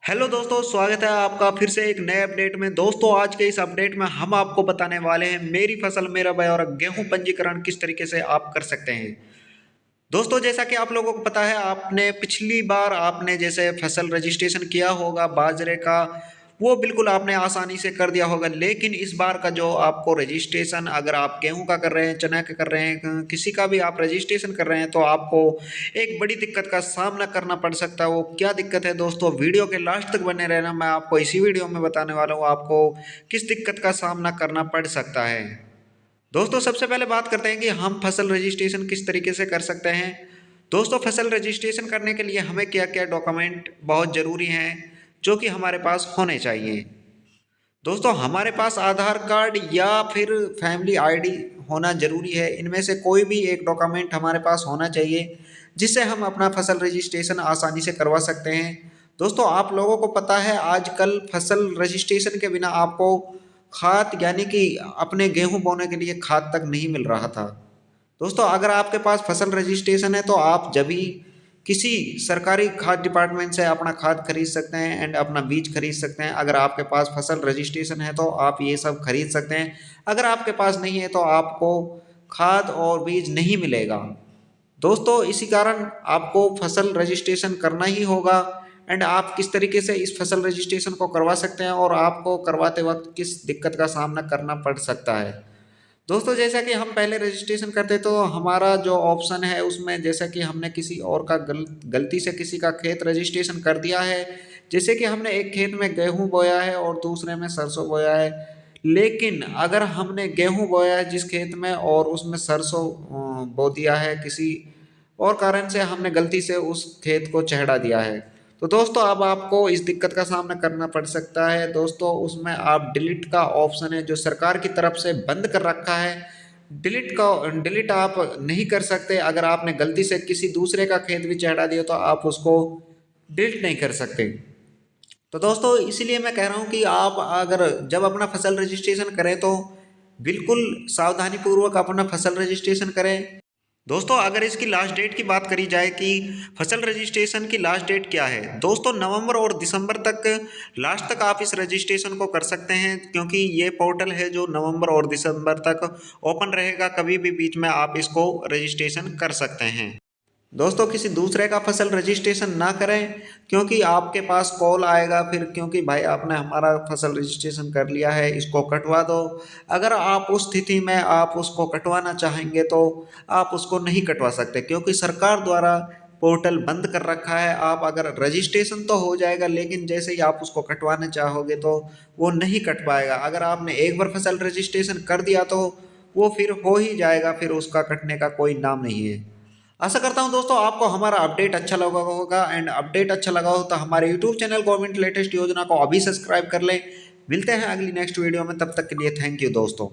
Hello दोस्तों, स्वागत है आपका फिर से एक नए अपडेट में। दोस्तों, आज के इस अपडेट में हम आपको बताने वाले हैं मेरी फसल मेरा भय और गेहूं पंजीकरण किस तरीके से आप कर सकते हैं। दोस्तों, जैसा कि आप लोगों को पता है, आपने पिछली बार आपने जैसे फसल रजिस्ट्रेशन किया होगा बाजरे का, वो बिल्कुल आपने आसानी से कर दिया होगा। लेकिन इस बार का जो आपको रजिस्ट्रेशन, अगर आप गेहूं का कर रहे हैं, चना का कर रहे हैं, किसी का भी आप रजिस्ट्रेशन कर रहे हैं, तो आपको एक बड़ी दिक्कत का सामना करना पड़ सकता है। वो क्या दिक्कत है दोस्तों, वीडियो के लास्ट तक बने रहना। मैं आपको इसी वीडियो में बताने वाला हूँ आपको किस दिक्कत का सामना करना पड़ सकता है। दोस्तों, सबसे पहले बात करते हैं कि हम फसल रजिस्ट्रेशन किस तरीके से कर सकते हैं। दोस्तों, फसल रजिस्ट्रेशन करने के लिए हमें क्या क्या डॉक्यूमेंट बहुत ज़रूरी हैं जो कि हमारे पास होने चाहिए। दोस्तों, हमारे पास आधार कार्ड या फिर फैमिली आईडी होना ज़रूरी है। इनमें से कोई भी एक डॉक्यूमेंट हमारे पास होना चाहिए जिससे हम अपना फसल रजिस्ट्रेशन आसानी से करवा सकते हैं। दोस्तों, आप लोगों को पता है आजकल फसल रजिस्ट्रेशन के बिना आपको खाद यानी कि अपने गेहूं बोने के लिए खाद तक नहीं मिल रहा था। दोस्तों, अगर आपके पास फसल रजिस्ट्रेशन है तो आप जब भी किसी सरकारी खाद डिपार्टमेंट से अपना खाद खरीद सकते हैं एंड अपना बीज खरीद सकते हैं। अगर आपके पास फसल रजिस्ट्रेशन है तो आप ये सब खरीद सकते हैं। अगर आपके पास नहीं है तो आपको खाद और बीज नहीं मिलेगा। दोस्तों, इसी कारण आपको फसल रजिस्ट्रेशन करना ही होगा। एंड आप किस तरीके से इस फसल रजिस्ट्रेशन को करवा सकते हैं और आपको करवाते वक्त किस दिक्कत का सामना करना पड़ सकता है। दोस्तों, जैसा कि हम पहले रजिस्ट्रेशन करते तो हमारा जो ऑप्शन है उसमें जैसा कि हमने किसी और का गलती से किसी का खेत रजिस्ट्रेशन कर दिया है। जैसे कि हमने एक खेत में गेहूं बोया है और दूसरे में सरसों बोया है। लेकिन अगर हमने गेहूं बोया है जिस खेत में और उसमें सरसों बो दिया है, किसी और कारण से हमने गलती से उस खेत को चढ़ा दिया है, तो दोस्तों अब आपको इस दिक्कत का सामना करना पड़ सकता है। दोस्तों, उसमें आप डिलीट का ऑप्शन है जो सरकार की तरफ से बंद कर रखा है। डिलीट आप नहीं कर सकते। अगर आपने गलती से किसी दूसरे का खेत भी चढ़ा दिया तो आप उसको डिलीट नहीं कर सकते। तो दोस्तों, इसीलिए मैं कह रहा हूँ कि आप अगर जब अपना फसल रजिस्ट्रेशन करें तो बिल्कुल सावधानी पूर्वक अपना फसल रजिस्ट्रेशन करें। दोस्तों, अगर इसकी लास्ट डेट की बात करी जाए कि फसल रजिस्ट्रेशन की लास्ट डेट क्या है, दोस्तों नवंबर और दिसंबर तक लास्ट तक आप इस रजिस्ट्रेशन को कर सकते हैं, क्योंकि ये पोर्टल है जो नवंबर और दिसंबर तक ओपन रहेगा। कभी भी बीच में आप इसको रजिस्ट्रेशन कर सकते हैं। दोस्तों, किसी दूसरे का फसल रजिस्ट्रेशन ना करें, क्योंकि आपके पास कॉल आएगा फिर, क्योंकि भाई आपने हमारा फसल रजिस्ट्रेशन कर लिया है, इसको कटवा दो। अगर आप उस स्थिति में आप उसको कटवाना चाहेंगे तो आप उसको नहीं कटवा सकते, क्योंकि सरकार द्वारा पोर्टल बंद कर रखा है। आप अगर रजिस्ट्रेशन तो हो जाएगा, लेकिन जैसे ही आप उसको कटवाना चाहोगे तो वो नहीं कट पाएगा। अगर आपने एक बार फसल रजिस्ट्रेशन कर दिया तो वो फिर हो ही जाएगा, फिर उसका कटने का कोई नाम नहीं है। आशा करता हूं दोस्तों आपको हमारा अपडेट अच्छा लगा होगा। एंड अपडेट अच्छा लगा हो तो हमारे यूट्यूब चैनल गवर्नमेंट लेटेस्ट योजना को अभी सब्सक्राइब कर लें। मिलते हैं अगली नेक्स्ट वीडियो में, तब तक के लिए थैंक यू दोस्तों।